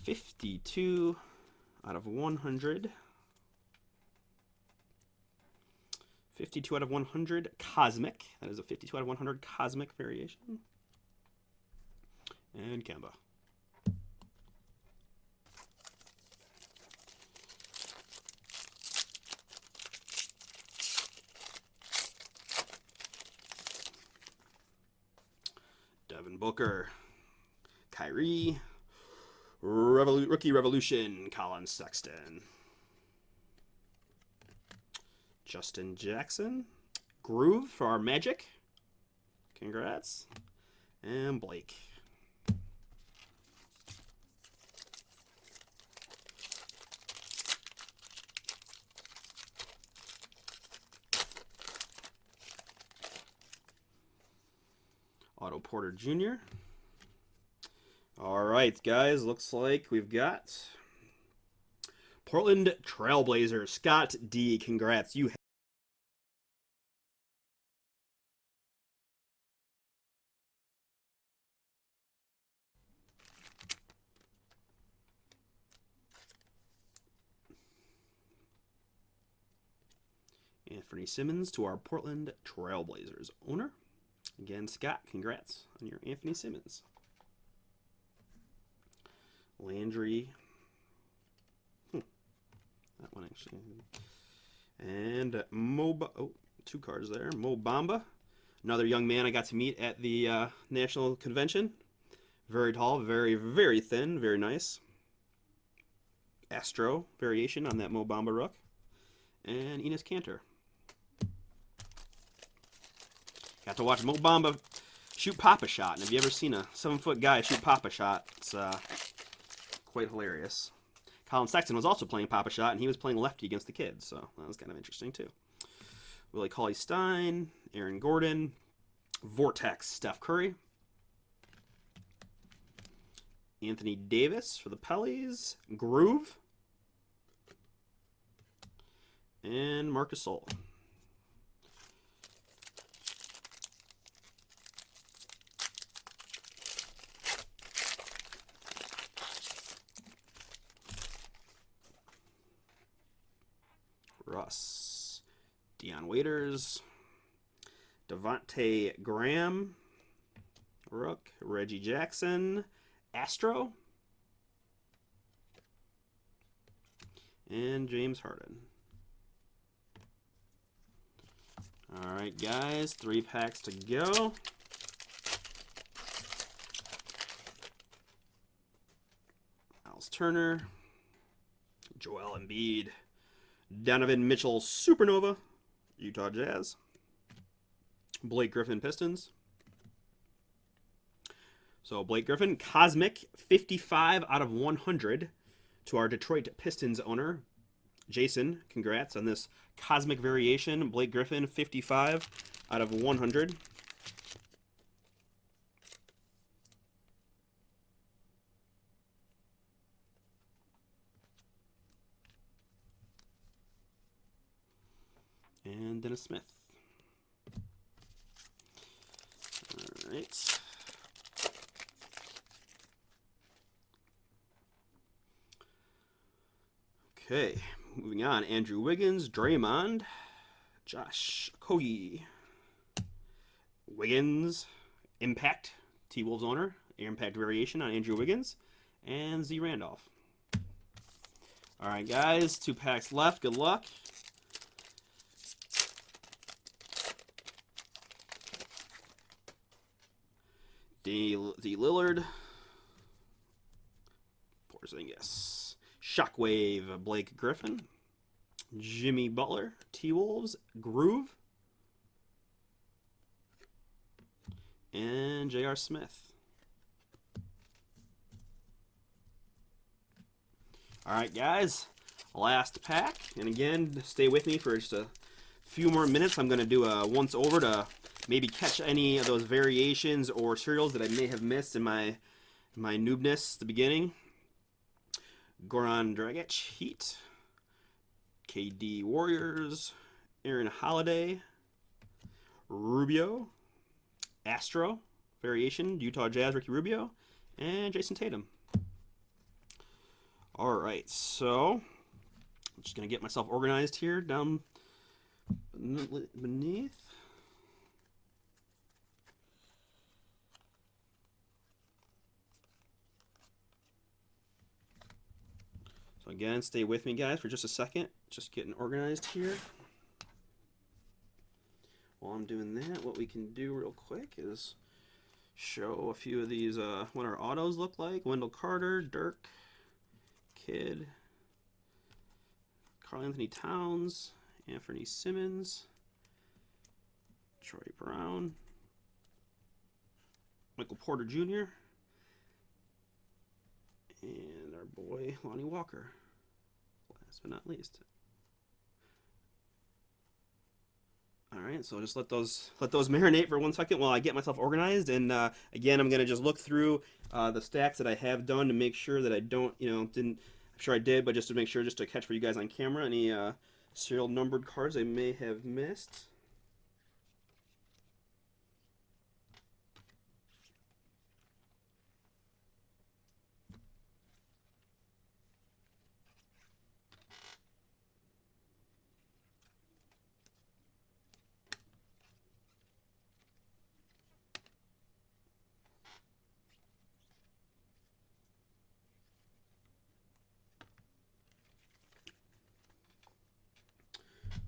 52 out of 100. 52 out of 100 Cosmic. That is a 52 out of 100 Cosmic variation. And Kemba. Devin Booker. Kyrie. Rookie Revolution. Colin Sexton. Justin Jackson. Groove for our Magic. Congrats. And Blake. Otto Porter Jr. All right, guys. Looks like we've got Portland Trailblazers. Scott D. Congrats. You Anthony Simmons to our Portland Trailblazers owner. Again, Scott, congrats on your Anthony Simmons. Landry. That one actually. And oh, 2 cards there. Mo Bamba, another young man I got to meet at the national convention. Very tall, very, very thin, very nice. Astro variation on that Mo Bamba Rook. And Enos Cantor. Got to watch Mo Bamba shoot Papa Shot. And have you ever seen a 7-foot guy shoot Papa Shot? It's quite hilarious. Colin Sexton was also playing Papa Shot, and he was playing lefty against the kids, so that was kind of interesting too. Willie Cauley-Stein, Aaron Gordon, Vortex, Steph Curry, Anthony Davis for the Pellies, Groove, and Marcus Sol. Russ, Dion Waiters, Devontae Graham, Rook, Reggie Jackson, Astro, and James Harden. All right, guys, 3 packs to go. Miles Turner, Joel Embiid, Donovan Mitchell Supernova, Utah Jazz, Blake Griffin Pistons. So Blake Griffin, Cosmic 55 out of 100 to our Detroit Pistons owner, Jason. Congrats on this Cosmic variation. Blake Griffin 55 out of 100. And Dennis Smith. All right. Okay, moving on. Andrew Wiggins, Draymond, Josh Okogie, Wiggins, Impact, T-Wolves owner, Impact variation on Andrew Wiggins, and Z Randolph. All right, guys, 2 packs left. Good luck. D. Lillard, Porzingis, Shockwave, Blake Griffin, Jimmy Butler, T-Wolves, Groove, and J.R. Smith. All right, guys, last pack. And again, stay with me for just a few more minutes. I'm going to do a once-over to maybe catch any of those variations or serials that I may have missed in my noobness at the beginning. Goran Dragic, Heat, KD Warriors, Aaron Holiday, Rubio, Astro variation, Utah Jazz, Ricky Rubio, and Jason Tatum. All right, so I'm just going to get myself organized here down beneath. So again, stay with me, guys, for just a second. Just getting organized here. While I'm doing that, what we can do real quick is show a few of these, what our autos look like. Wendell Carter, Dirk, Kidd, Karl Anthony Towns, Anthony Simmons, Troy Brown, Michael Porter Jr., and our boy Lonnie Walker, last but not least. All right, so just let those marinate for 1 second while I get myself organized. And again, I'm gonna just look through the stacks that I have done to make sure that I don't, didn't. I'm sure I did, but just to make sure, just to catch for you guys on camera, any serial numbered cards I may have missed.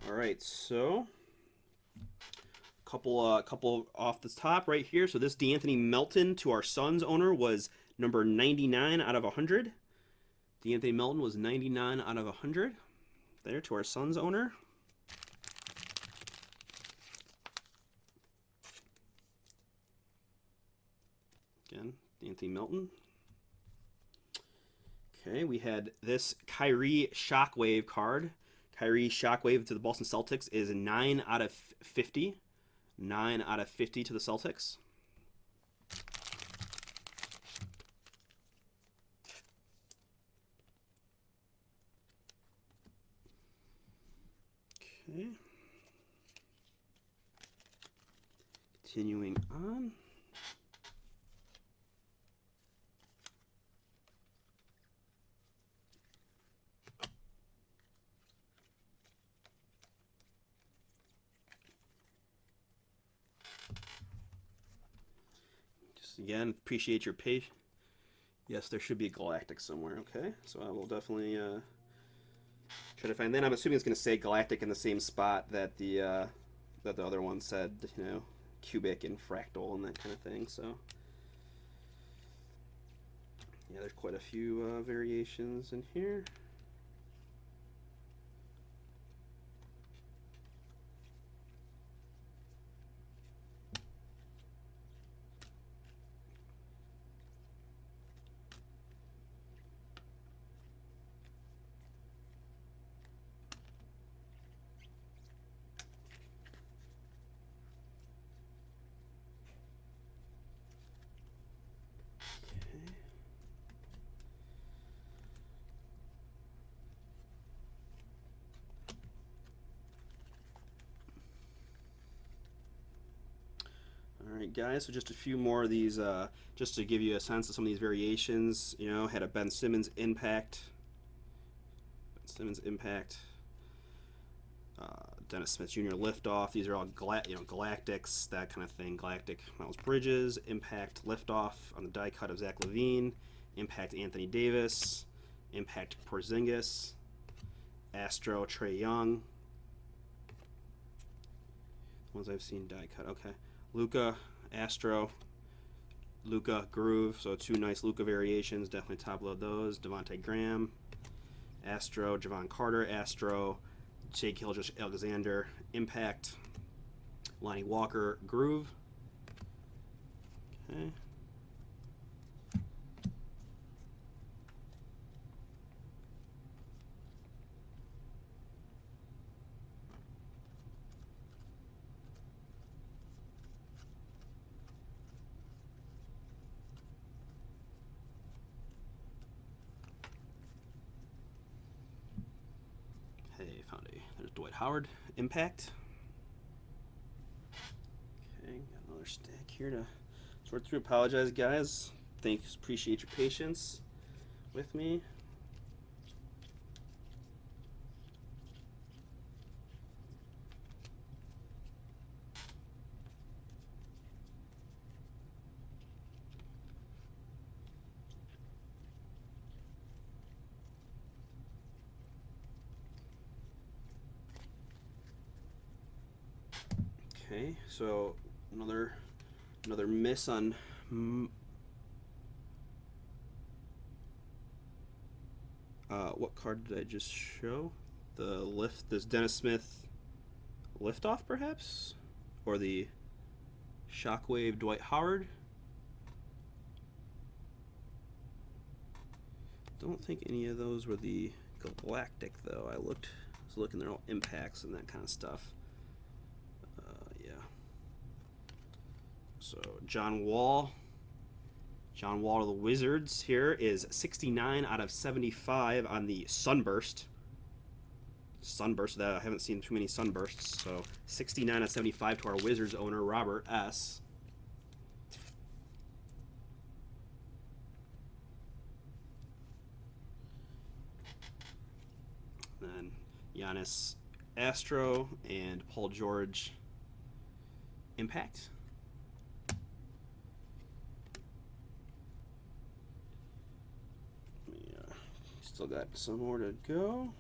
All right, so couple off the top right here. So this D'Anthony Melton to our Suns owner was number 99 out of 100. D'Anthony Melton was 99 out of 100. There to our Suns owner. Again, D'Anthony Melton. Okay, we had this Kyrie Shockwave card. Kyrie Shockwave to the Boston Celtics is 9 out of 50. 9 out of 50 to the Celtics. Okay. Continuing on. Just again, appreciate your patience. Yes, there should be a Galactic somewhere. Okay, so I will definitely try to find. Then I'm assuming it's going to say Galactic in the same spot that the other one said. You know, cubic and fractal and that kind of thing. So yeah, there's quite a few variations in here. All right, guys. So just a few more of these, just to give you a sense of some of these variations. You know, had a Ben Simmons impact. Ben Simmons impact. Dennis Smith Jr. liftoff. These are all Galactics, that kind of thing. Galactic Miles Bridges, impact liftoff on the die cut of Zach LaVine, impact Anthony Davis, impact Porzingis, Astro Trae Young. The ones I've seen die cut. Okay, Luca, Astro, Luca Groove. So two nice Luca variations. Definitely top load those. Devontae Graham, Astro, Javon Carter, Astro. Shea Gilgeous Alexander, Impact, Lonnie Walker, Groove. Okay. Hey, found a. There's Dwight Howard, Impact. Okay, got another stack here to sort through. Apologize, guys. Thanks, appreciate your patience with me. Okay, so another miss on what card did I just show? The lift, this Dennis Smith liftoff, perhaps, or the Shockwave Dwight Howard. Don't think any of those were the Galactic though. I was looking, they're all impacts and that kind of stuff. Yeah. So John Wall of the Wizards here is 69 out of 75 on the Sunburst. That I haven't seen too many Sunbursts. So 69 out of 75 to our Wizards owner Robert S. Then Giannis Astro and Paul George Impact. Still got some more to go.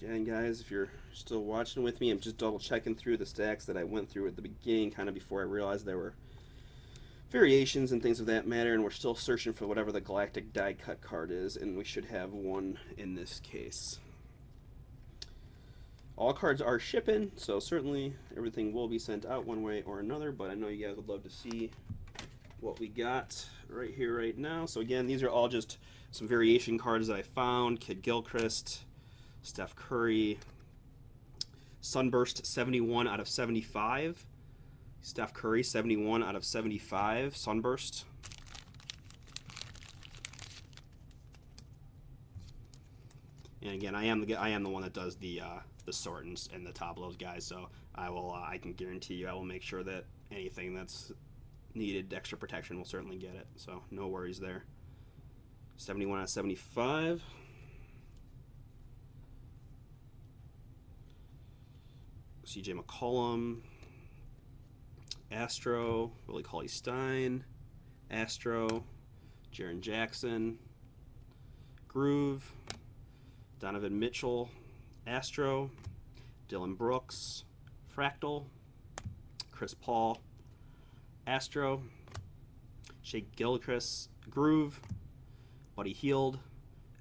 Again, guys, if you're still watching with me, I'm just double checking through the stacks that I went through at the beginning, kind of before I realized there were variations and things of that matter, and we're still searching for whatever the Galactic die cut card is, and we should have one in this case. All cards are shipping, so certainly everything will be sent out one way or another, but I know you guys would love to see what we got right here, right now. So again, these are all just some variation cards that I found. Kid Gilchrist, Steph Curry, Sunburst 71 out of 75. Steph Curry 71 out of 75. Sunburst. And again, I am the one that does the sort and the top of those guys. So I can guarantee you I will make sure that anything that's needed extra protection will certainly get it. So no worries there. 71 out of 75. CJ McCollum, Astro, Willie Cauley-Stein, Astro, Jaren Jackson, Groove, Donovan Mitchell, Astro, Dylan Brooks, Fractal, Chris Paul, Astro, Shea Gilchrist, Groove, Buddy Hield,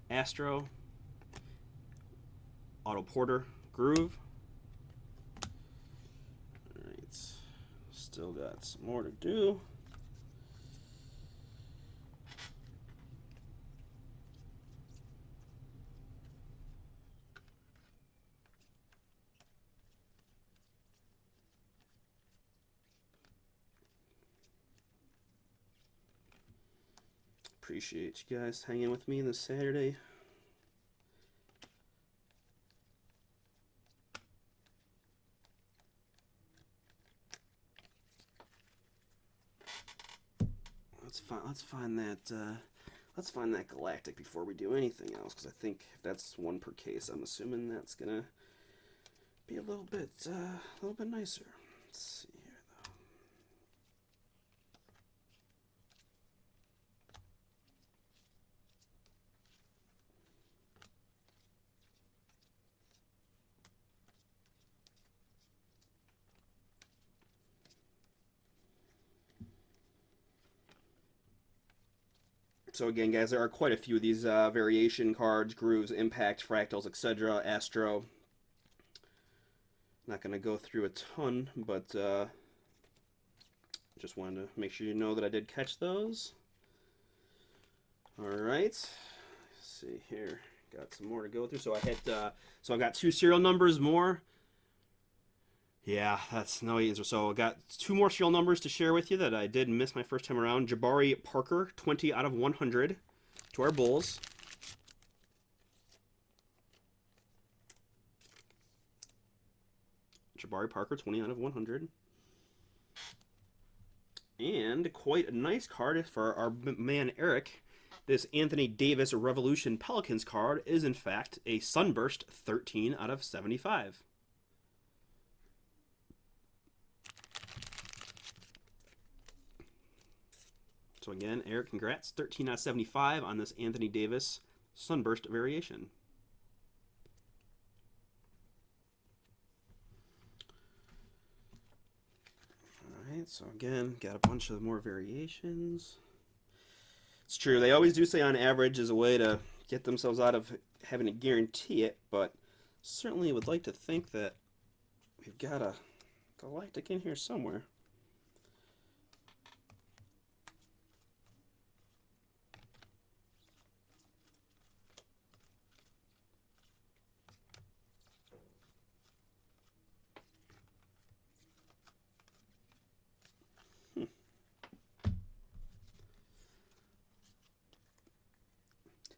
Astro, Otto Porter, Groove. Alright, still got some more to do. Appreciate you guys hanging with me this Saturday. Let's find that Galactic before we do anything else, because I think if that's one per case, I'm assuming that's gonna be a little bit nicer. Let's see here though. So again, guys, there are quite a few of these variation cards, grooves, impact, fractals, etc. Astro. Not going to go through a ton, but just wanted to make sure you know that I did catch those. All right, let's see here. Got some more to go through. So I hit. So I got 2 serial numbers more. Yeah, that's no easy. So I got 2 more serial numbers to share with you that I did miss my first time around. Jabari Parker, 20 out of 100 to our Bulls. Jabari Parker, 20 out of 100. And quite a nice card for our man Eric. This Anthony Davis Revolution Pelicans card is, in fact, a Sunburst 13 out of 75. So again, Eric, congrats. 13 out of 75 on this Anthony Davis Sunburst variation. Alright, so again, got a bunch of more variations. It's true, they always do say on average is a way to get themselves out of having to guarantee it, but certainly would like to think that we've got a Galactic in here somewhere.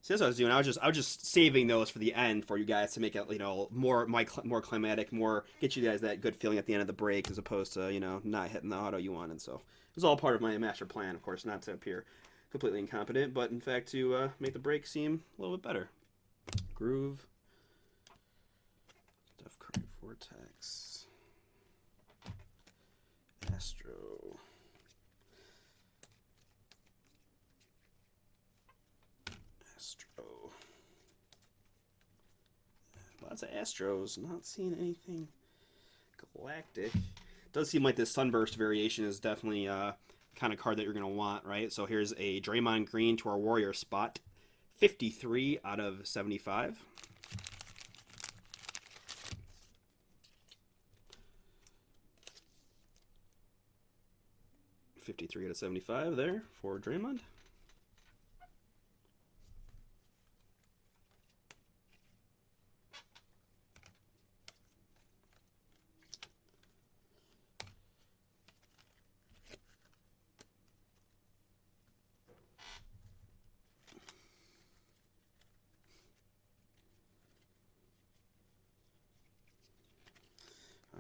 See, that's what I was doing. I was just saving those for the end for you guys to make it, more climatic, more get you guys that good feeling at the end of the break, as opposed to not hitting the auto you wanted. So it was all part of my master plan, of course, not to appear completely incompetent, but in fact to make the break seem a little bit better. Groove, Steph Curry Vortex, Astro. lots of Astros. Not seeing anything galactic. Does seem like this Sunburst variation is definitely kind of card that you're going to want, right? So here's a Draymond Green to our Warrior spot. 53 out of 75. $53 out of 75 there for Draymond.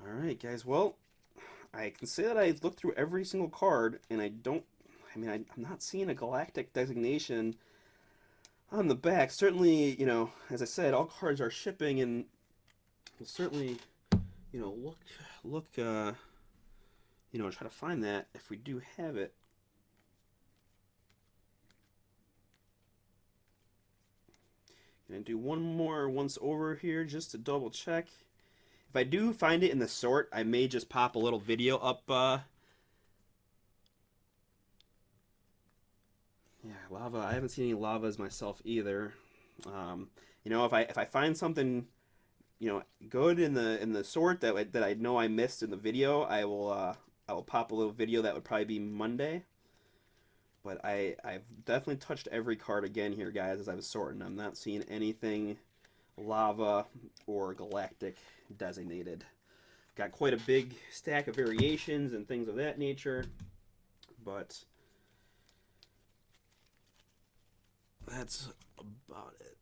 All right, guys. Well, I can say that I looked through every single card, and I don't. I mean, I'm not seeing a galactic designation on the back. Certainly, you know, as I said, all cards are shipping, and we'll certainly, you know, look, you know, try to find that if we do have it. Gonna do one more once over here just to double check. If I do find it in the sort, I may just pop a little video up. Yeah, lava. I haven't seen any lavas myself either. You know, if I find something, you know, good in the sort that I know I missed in the video, I will pop a little video. That would probably be Monday. But I've definitely touched every card again here, guys, as I was sorting. I'm not seeing anything lava or galactic designated. Got quite a big stack of variations and things of that nature, but that's about it.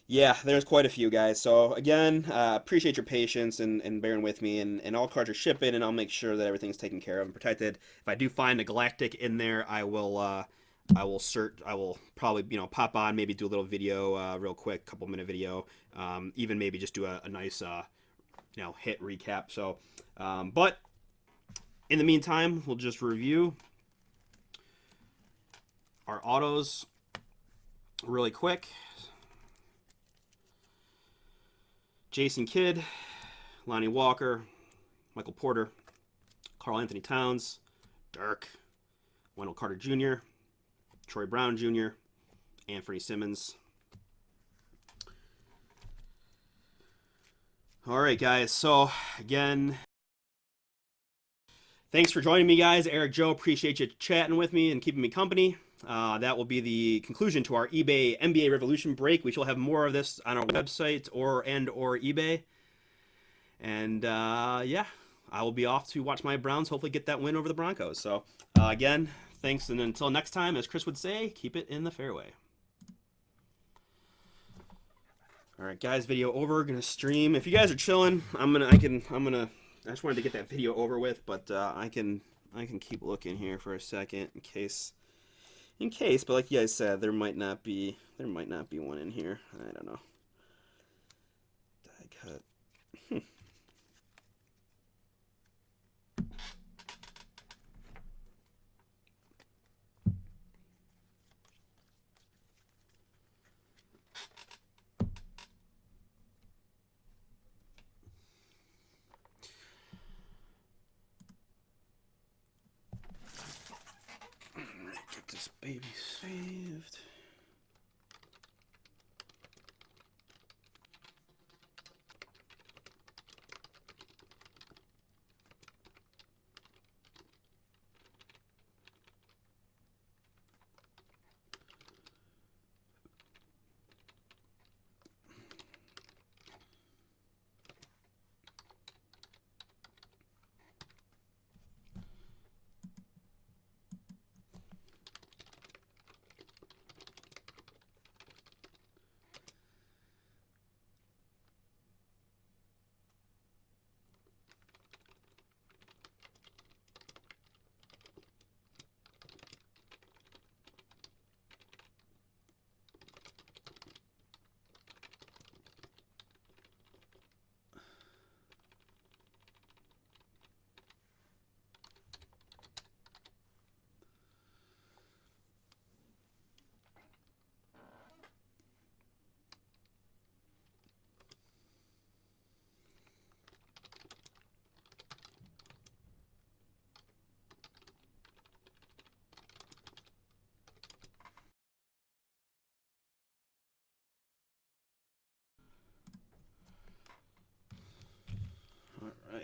Yeah, there's quite a few, guys. So again, appreciate your patience and bearing with me. And all cards are shipping, and I'll make sure that everything's taken care of and protected. If I do find a galactic in there, I will probably, you know, pop on, maybe do a little video, real quick, couple minute video. Even maybe just do a nice, you know, hit recap. So, but in the meantime, we'll just review our autos really quick. Jason Kidd, Lonnie Walker, Michael Porter, Karl Anthony Towns, Dirk, Wendell Carter Jr., Troy Brown Jr., Anthony Simmons. All right, guys. So, again, thanks for joining me, guys. Eric Joe, appreciate you chatting with me and keeping me company. That will be the conclusion to our eBay NBA Revolution break. We shall have more of this on our website or eBay. And yeah, I will be off to watch my Browns hopefully get that win over the Broncos. So again, thanks, and until next time, as Chris would say, keep it in the fairway. All right, guys, video over. Gonna stream. If you guys are chilling, I just wanted to get that video over with, but I can keep looking here for a second in case. But like you guys said, there might not be one in here. I don't know. Die cut. Get this baby saved.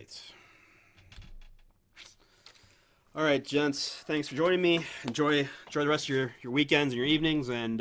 right. All right, gents. Thanks for joining me. Enjoy the rest of your weekends and your evenings, and